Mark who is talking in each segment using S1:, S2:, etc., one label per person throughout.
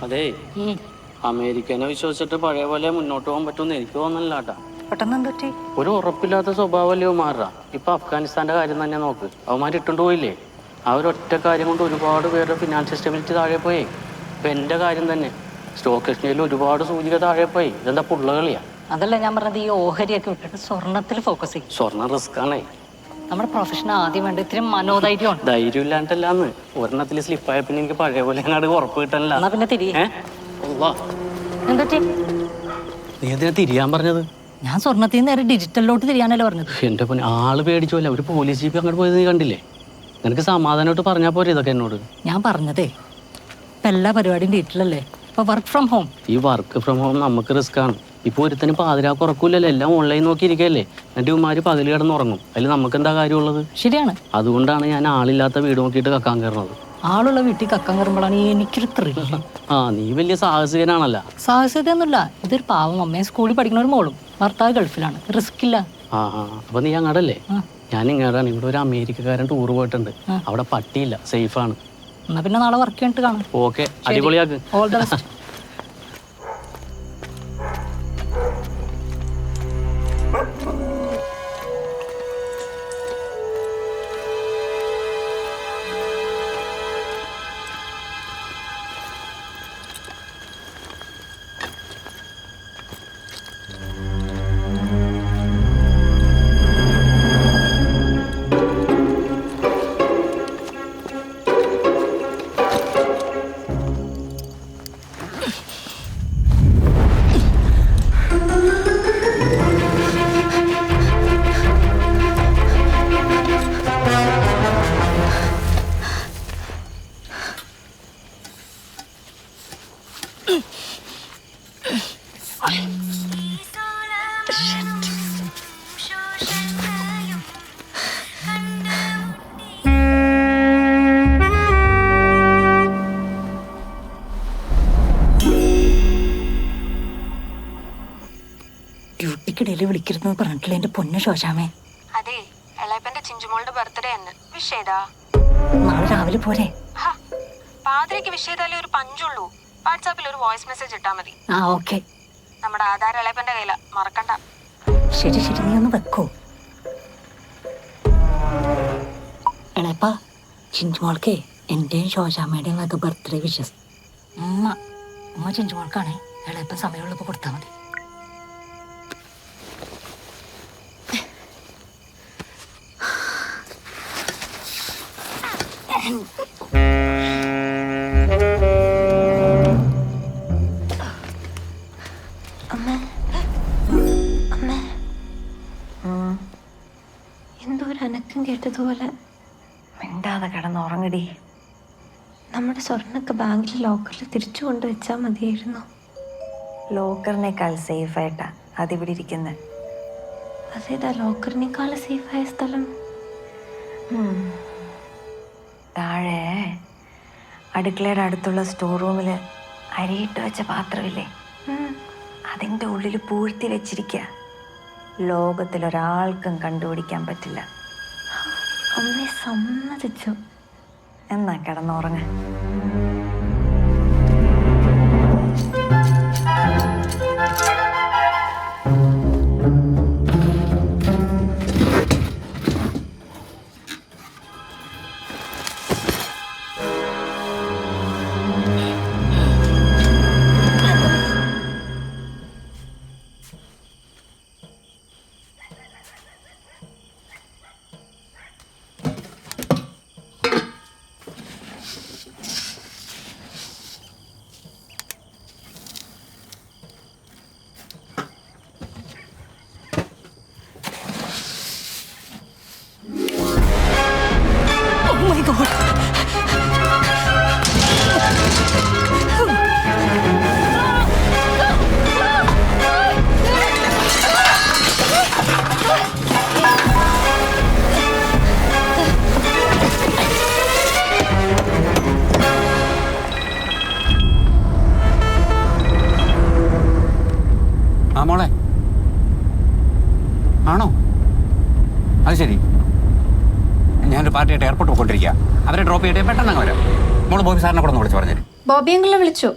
S1: അതെ, അമേരിക്കനെ വിശ്വസിച്ചിട്ട് പഴയ പോലെ മുന്നോട്ട് പോകാൻ പറ്റുമെന്ന് എനിക്ക് തോന്നുന്നില്ല കേട്ടാ.
S2: പെട്ടെന്ന്
S1: ഒരു ഉറപ്പില്ലാത്ത സ്വഭാവമല്ലേ അവന്മാരുടെ. ഇപ്പൊ അഫ്ഗാനിസ്ഥാന്റെ കാര്യം തന്നെ നോക്ക്, അവന്മാർ ഇട്ടുകൊണ്ട് പോയില്ലേ. ആ ഒരൊറ്റ കാര്യം കൊണ്ട് ഒരുപാട് പേരുടെ ഫിനാൻഷ്യൽ സ്റ്റെബിലിറ്റി താഴെ പോയി. ഇപ്പൊ എന്റെ കാര്യം തന്നെ, സ്റ്റോക്ക് എക്സ്ചേഞ്ചിൽ ഒരുപാട് സൂചിക താഴെ പോയി. ഇതെന്താ പുള്ളകളിയാ?
S2: അതല്ല ഞാൻ പറഞ്ഞത്, ഈ ഓഹരിയൊക്കെ വിട്ടിട്ട് സ്വർണത്തിൽ ഫോക്കസ് ചെയ്യും.
S1: സ്വർണ്ണം റിസ്ക് ആണേ.
S2: നമ്മുടെ പ്രൊഫഷൻ ആദ്യം വേണ്ട ഇത്തിരി മനോധൈര്യമാണ്.
S1: ധൈര്യം ഇല്ലാണ്ടല്ലാന്ന്, ഒരെണ്ണത്തിൽ സ്ലിപ്പായ പിന്നെ എനിക്ക് പഴയ പോലെ അങ്ങോട്ട് ഉറപ്പ് കിട്ടാനില്ല.
S2: എന്നാ പിന്നെ തിരി. എന്താ
S1: നീ എന്തിനാ തിരിയാൻ പറഞ്ഞത്?
S2: ഞാൻ സ്വർണ്ണത്തിൽ നിന്ന് നേരെ ഡിജിറ്റലിലോട്ട് തിരിയാനല്ലേ പറഞ്ഞത്.
S1: എന്റെ പൊന്നെ, ആള് പേടിച്ചോല്ല. ഒരു പോലീസ് ജീപ്പ് അങ്ങോട്ട് പോയത് നീ കണ്ടില്ലേ? നിനക്ക് സമാധാനമായിട്ട് പറഞ്ഞാൽ പോരെ ഇതൊക്കെ എന്നോട്.
S2: ഞാൻ പറഞ്ഞതേ, ഇപ്പൊ എല്ലാ പരിപാടിയും വീട്ടിലല്ലേ. ഇപ്പൊ വർക്ക് ഫ്രം ഹോം.
S1: ഈ വർക്ക് ഫ്രം ഹോം നമുക്ക് റിസ്ക് ആണ്. ഇപ്പൊ ഒരുത്തനും പാതിരാക്ക് ഉറക്കൂലല്ലോ, എല്ലാം ഓൺലൈൻ നോക്കിയിരിക്കല്ലേ. എന്നിട്ട് ഇവന്മാര് പകല് കിടന്നുറങ്ങും. അതിൽ നമുക്ക് എന്താ കാര്യമുള്ളത്?
S2: ശരിയാണ്.
S1: അതുകൊണ്ടാണ് ഞാൻ ആളില്ലാത്ത വീട് നോക്കിയിട്ട് കക്കാൻ കയറുന്നത്.
S2: ആളുള്ള വീട്ടിൽ കക്കാൻ കയറുമ്പോഴാണ് എനിക്കൊരു ത്രില്ല്.
S1: നീ വലിയ സാഹസികനാണല്ല.
S2: സാഹസികതയൊന്നുമില്ല, ഇതൊരു പാവം അമ്മയെ സ്കൂളിൽ പഠിക്കുന്ന ഒരു മോളും, ഭർത്താവ് ഗൾഫിലാണ്, റിസ്ക് ഇല്ല.
S1: അപ്പൊ നീ അങ്ങടല്ലേ? ഞാൻ ഇങ്ങോട്ടാണ്. ഇവിടെ ഒരു അമേരിക്കക്കാരൻ ടൂർ പോയിട്ടുണ്ട്. അവിടെ പട്ടിയില്ല, സേഫാണ്.
S2: എന്നാ പിന്നെ നാളെ വർക്ക് ചെയ്തിട്ട് കാണാം.
S1: ഓക്കെ, അടിപൊളിയാക്ക്.
S2: All the best. ഡ്യൂട്ടിക്കിടയിൽ വിളിക്കരുതെന്ന് പറഞ്ഞിട്ടില്ല എന്റെ പൊന്നു ശോശാമേ.
S3: അതെ, എളയപ്പന്റെ ചിഞ്ചുമോളുടെ ബർത്ത്ഡേ എന്ന് വിഷ് ചെയ്താ?
S2: നാളെ രാവിലെ പോരെ?
S3: പാതിരയ്ക്ക് വിഷ് ചെയ്താലേ ഒരു പഞ്ചുള്ളൂ. വാട്സാപ്പിൽ ഒരു വോയിസ് മെസ്സേജ് ഇട്ടാ മതി.
S2: ഓക്കെ.
S3: നമ്മുടെ ആധാർ എളയപ്പന്റെ കയ്യില, മറക്കണ്ട.
S2: ശരി, നീ ഒന്ന് വെക്കോ. എളയപ്പാ, ചിഞ്ചുമോൾക്കേ എന്റെയും ശോശാമ്മയുടെയും വക ബർത്ത്ഡേ വിഷസ്. ഉമ്മ ചിഞ്ചുമോൾക്കാണേ. എളയപ്പൻ സമയമുള്ളപ്പോ കൊടുത്താൽ മതി.
S3: എന്തോ ഒരു അനക്കം കേട്ടതുപോലെ.
S2: മിണ്ടാതെ കിടന്നുറങ്ങടി.
S3: നമ്മുടെ സ്വർണ്ണൊക്കെ ബാങ്കിൽ ലോക്കറിൽ തിരിച്ചു കൊണ്ടുവച്ചാൽ മതിയായിരുന്നു.
S2: ലോക്കറിനേക്കാൾ സേഫായിട്ടാ അതിവിടെ ഇരിക്കുന്നത്.
S3: അതേതാ ലോക്കറിനേക്കാൾ സേഫായ സ്ഥലം?
S2: താഴെ അടുക്കളയുടെ അടുത്തുള്ള സ്റ്റോർ റൂമിൽ അരിയിട്ട് വെച്ച പാത്രമില്ലേ, അതിൻ്റെ ഉള്ളിൽ പൂഴ്ത്തി വെച്ചിരിക്കുക. ലോകത്തിലൊരാൾക്കും കണ്ടുപിടിക്കാൻ പറ്റില്ല.
S3: അമ്മയെ സമ്മതിച്ചു.
S2: എന്നാ കിടന്നുറങ്ങ.
S4: മോളെ ആണോ? അത് ശരി. ഞാനൊരു പാർട്ടിയായിട്ട് എയർപോർട്ട് പോയിക്കൊണ്ടിരിക്കുക. അവരെ ഡ്രോപ്പ് ചെയ്തിട്ട് പെട്ടെന്ന് അങ്ങ് വരാം. മോള് ബോബി സാറിനെ കൂടെ ഒന്ന് വിളിച്ചു പറഞ്ഞു.
S3: ബോബി അങ്കിളിനെ വിളിച്ചു.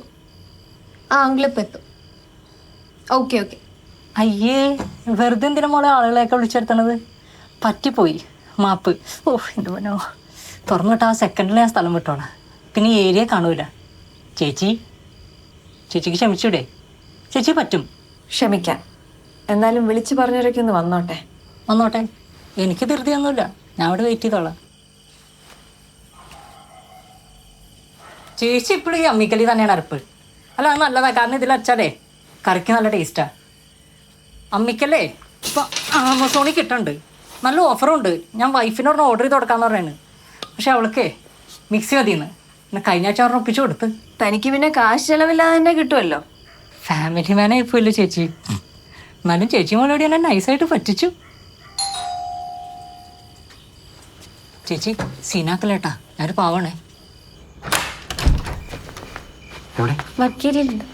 S5: ആ അങ്കിളിപ്പോൾ എത്തും. Okay okay.
S2: അയ്യേ, വെറുതെ എന്തിനാ മോളെ ആളുകളെയൊക്കെ വിളിച്ചെടുത്തണത്? പറ്റിപ്പോയി, മാപ്പ്. ഓ എൻ്റെ പൊന്നോ, തുറന്നു വിട്ടാൽ ആ സെക്കൻഡിൽ ഞാൻ സ്ഥലം വിട്ടോളാം. പിന്നെ ഈ ഏരിയ കാണൂല. ചേച്ചിക്ക് ക്ഷമിച്ചൂടെ? ചേച്ചി പറ്റും.
S6: ക്ഷമിക്കാം. എന്നാലും വിളിച്ചു പറഞ്ഞവരൊക്കെ ഒന്ന്
S2: വന്നോട്ടെ, എനിക്ക് ധൃതിയൊന്നുമില്ല. ഞാൻ അവിടെ വെയിറ്റ് ചെയ്തോളാം. ചേച്ചി ഇപ്പോഴും ഈ അമ്മിക്കലി തന്നെയാണ് അരപ്പ്. അല്ല, അത് നല്ലതാണ്. കാരണം ഇതിൽ അരച്ചാലേ കറിക്ക് നല്ല ടേസ്റ്റാണ്. അമ്മിക്കല്ലേ ഇപ്പം ആമസോണിൽ കിട്ടുന്നുണ്ട്, നല്ല ഓഫറുണ്ട്. ഞാൻ വൈഫിനോട് ഓർഡർ ചെയ്ത് കൊടുക്കാമെന്ന് പറയുന്നത്. പക്ഷെ അവൾക്ക് മിക്സി മതിയെന്ന്. പിന്നെ കഴിഞ്ഞ ആഴ്ച പറഞ്ഞ് ഒപ്പിച്ചു കൊടുത്ത്.
S6: തനിക്ക് പിന്നെ കാശ് ചെലവില്ലാതെ തന്നെ കിട്ടുമല്ലോ.
S2: ഫാമിലി മാൻ ആയിപ്പോയില്ലോ ചേച്ചി. എന്നാലും ചേച്ചി മോളോട് എന്നെ നൈസായിട്ട് പറ്റിച്ചു. ചേച്ചി സീനാക്കല്ലേട്ടാ, ഞാനൊരു പാവാണേ.
S4: എവിടെ?
S5: വർക്കേരിയിലുണ്ട്.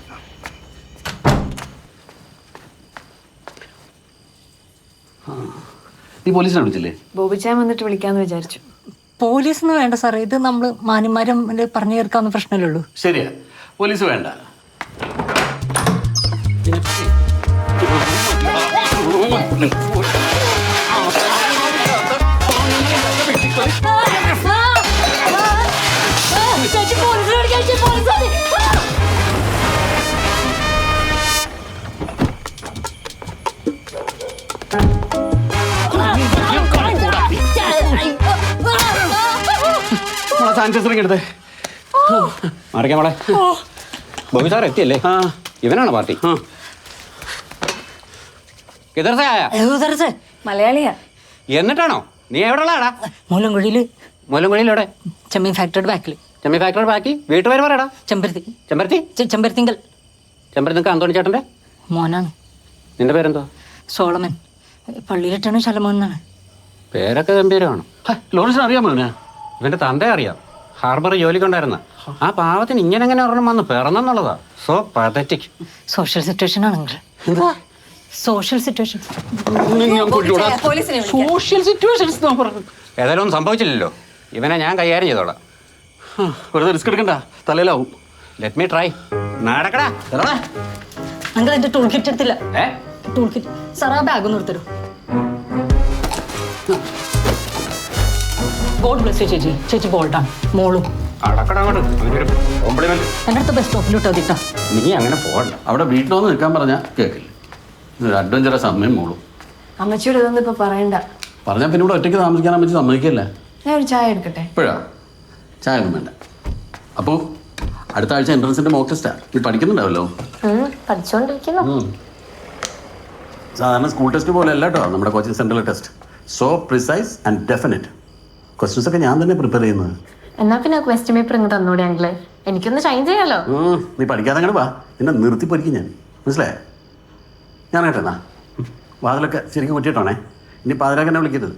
S7: നീ പോലീസിനെ വിളിച്ചില്ലേ?
S6: ബോബിച്ചാൻ വന്നിട്ട് വിളിക്കാന്ന് വിചാരിച്ചു.
S2: പോലീസൊന്നും വേണ്ട സാറേ, ഇത് നമ്മൾ മാന്യന്മാരും പറഞ്ഞു തീർക്കാവുന്ന പ്രശ്നമല്ലേ ഉള്ളൂ.
S7: ശരിയാ, പോലീസ് വേണ്ട. സാനിറ്റൈസറിങ് എടുത്തേ.
S4: മാറിക്കാൻ മോളെ. ബോബി സാർ എത്തിയല്ലേ? ഇവനാണ് പാർട്ടി.
S6: മലയാളിയാ.
S4: എന്നിട്ടാണോ നീ എവിടെ ഉള്ളടാ?
S2: മൂലംകുഴിയിൽ.
S4: മൂലംകുഴിയിലെവിടെ?
S2: ചെമ്മീൻ ഫാക്ടറിയുടെ ബാക്കിൽ.
S4: ചെമ്മീൻ ഫാക്ടറി ബാക്കി വീട്ടുപേര് പറയടാ.
S2: ചെമ്പരത്തി.
S4: ചെമ്പരത്തി?
S2: ചെമ്പരത്തിങ്കൽ.
S4: ചെമ്പരത്തിക്ക് അന്തോണി ചേട്ടൻ്റെ
S2: മോനാണ്.
S4: നിന്റെ പേരെന്തോ?
S2: സോളമൻ. പള്ളിയിലിട്ടാണ് ശലമോൻ എന്നാണ്
S4: പേരൊക്കെ ഗംഭീരമാണ്.
S7: ലോറൻസിന് അറിയാമോ അവനെ?
S4: ഇവന്റെ തന്തയെ അറിയാം. ഹാർബർ ജോലിക്കുണ്ടായിരുന്ന ആ പാവത്തിന് ഇങ്ങനെ എങ്ങനെ ഒരെണ്ണം വന്ന് പിറന്നെന്നുള്ളതാ. So pathetic.
S2: സോഷ്യൽ സിറ്റുവേഷൻ ആണെങ്കിൽ. Social situation.
S6: പോലീസിനെ
S7: സോഷ്യൽ സിറ്റുവേഷൻസ്
S4: ഏതായാലും ഒന്നും സംഭവിച്ചില്ലല്ലോ. ഇവനെ ഞാൻ കൈകാര്യം ചെയ്തോളാം.
S7: വെറുതെ റിസ്ക് എടുക്കണ്ട, തലയിലാവും.
S4: Let me try. നടക്കടാ.
S2: അങ്കിൾ എന്റെ ടൂൾ കിറ്റ് എടുത്തില്ല.
S4: ഏ
S2: ടൂൾ കിറ്റ് സാർ, ആ ബാഗ് ഒന്ന് എടുത്തരൂ. ഗോഡ് ബ്ലെസ് യു ചേച്ചി. ചേച്ചി ബോൾട്ടാണ്. മോളും
S4: അടക്കട അങ്ങോട്ട്. അവനൊരു കോംപ്ലിമെന്റ്.
S2: എൻ്റെ അടുത്ത് ബസ് സ്റ്റോപ്പിൽ ഇട്ടോ അതിട്ടാ.
S4: നീ അങ്ങനെ പോകണ്ട.
S7: അവിടെ വീട്ടിലൊന്ന് നിൽക്കാൻ പറഞ്ഞാൽ കേൾക്കില്ല. ഒരു അഡ്വഞ്ചറസ് അമ്മയും മോളും.
S6: അമ്മച്ചിയോട് ഇതൊന്നും ഇപ്പൊ പറയണ്ട.
S7: പറഞ്ഞാൽ പിന്നെ ഇവിടെ ഒറ്റയ്ക്ക് താമസിക്കാൻ അമ്മച്ചി സമ്മതിക്കില്ല.
S6: ഞാൻ ഒരു ചായ എടുക്കട്ടെ?
S7: ഇപ്പോഴാ ചായ ഒന്നും വേണ്ട. അപ്പോൾ അടുത്ത ആഴ്ച എൻട്രൻസിന്റെ മോക്ക് ടെസ്റ്റാണ്. നീ പഠിക്കുന്നുണ്ടാവല്ലോ?
S5: പഠിച്ചോണ്ടിരിക്കുന്നു.
S7: സാധാരണ സ്കൂൾ ടെസ്റ്റ് പോലെ അല്ല കേട്ടോ നമ്മുടെ കോച്ചിങ് സെന്ററിലെ test. So precise and definite. Questions ഒക്കെ ഞാൻ തന്നെ പ്രിപ്പയർ ചെയ്യുന്നത്.
S5: എന്നാ പിന്നെ ക്വസ്റ്റ്യൻ പേപ്പർ ഇങ്ങ് തന്നൂടെ അങ്കിള്? എനിക്കൊന്ന് ഷൈൻ ചെയ്യാലോ.
S7: നീ പഠിക്കാതെ അങ്ങനെ വാ, നിന്നെ നിർത്തി പൊരിക്കും ഞാൻ. മനസ്സിലായേ? ഞാൻ കേട്ടെന്നാ വാതിലൊക്കെ ശരിക്കും കുറ്റിയിട്ടോണേ. ഇനി പാതിരാക്ക് എന്നെ വിളിക്കരുത്.